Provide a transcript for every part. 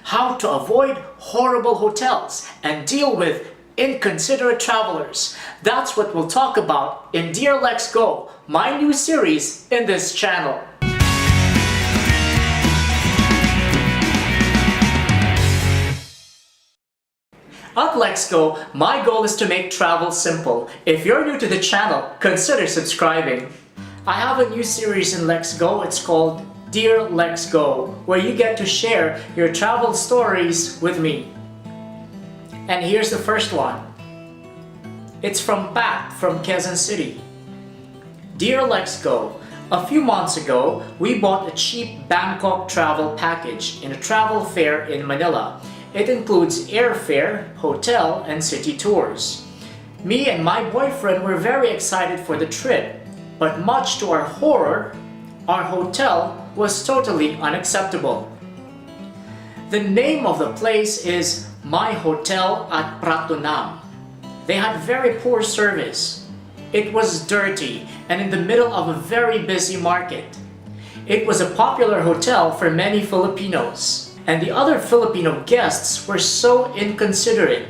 how to avoid horrible hotels and deal with inconsiderate travelers. That's what we'll talk about in Dear LexGo, my new series in this channel. At LexGo, my goal is to make travel simple. If you're new to the channel, consider subscribing. I have a new series in LexGo. It's called Dear LexGo, where you get to share your travel stories with me. And here's the first one. It's from Pat from Quezon City. Dear LexGo, a few months ago, we bought a cheap Bangkok travel package in a travel fair in Manila. It includes airfare, hotel, and city tours. Me and my boyfriend were very excited for the trip, but much to our horror, our hotel was totally unacceptable. The name of the place is My Hotel at Pratunam. They had very poor service. It was dirty and in the middle of a very busy market. It was a popular hotel for many Filipinos. And the other Filipino guests were so inconsiderate.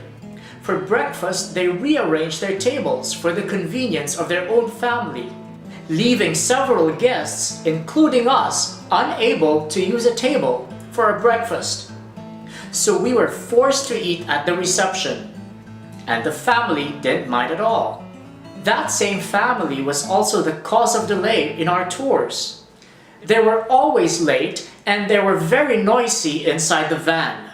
For breakfast, they rearranged their tables for the convenience of their own family, leaving several guests, including us, unable to use a table for our breakfast. So we were forced to eat at the reception, and the family didn't mind at all. That same family was also the cause of delay in our tours. They were always late and they were very noisy inside the van.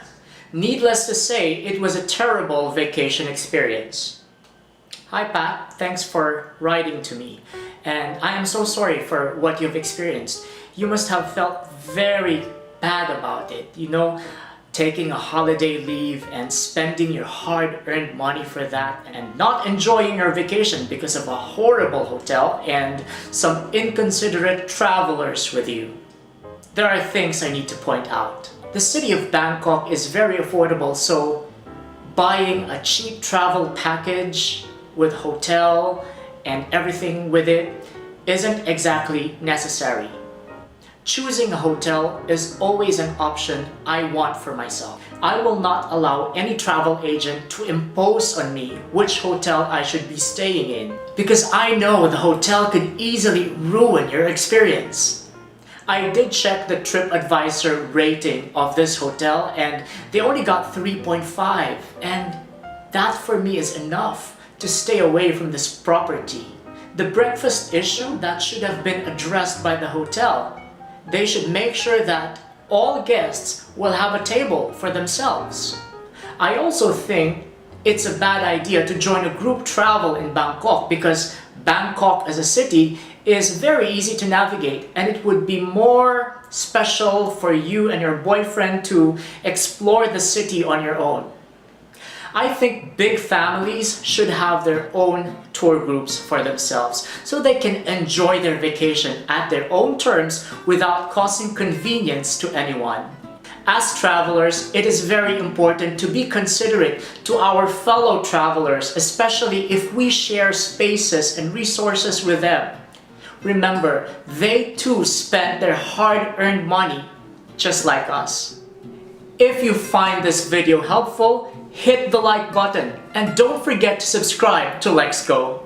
Needless to say, it was a terrible vacation experience. Hi Pat, thanks for writing to me. And I am so sorry for what you've experienced. You must have felt very bad about it. You know, taking a holiday leave and spending your hard-earned money for that and not enjoying your vacation because of a horrible hotel and some inconsiderate travelers with you. There are things I need to point out. The city of Bangkok is very affordable, so buying a cheap travel package with hotel and everything with it isn't exactly necessary. Choosing a hotel is always an option I want for myself. I will not allow any travel agent to impose on me which hotel I should be staying in, because I know the hotel could easily ruin your experience. I did check the TripAdvisor rating of this hotel and they only got 3.5, and that for me is enough to stay away from this property. The breakfast issue, that should have been addressed by the hotel. They should make sure that all guests will have a table for themselves. I also think it's a bad idea to join a group travel in Bangkok, because Bangkok as a city is very easy to navigate, and it would be more special for you and your boyfriend to explore the city on your own. I think big families should have their own tour groups for themselves so they can enjoy their vacation at their own terms without causing convenience to anyone. As travelers, it is very important to be considerate to our fellow travelers, especially if we share spaces and resources with them. Remember, they too spend their hard-earned money just like us. If you find this video helpful, hit the like button and don't forget to subscribe to LexGo.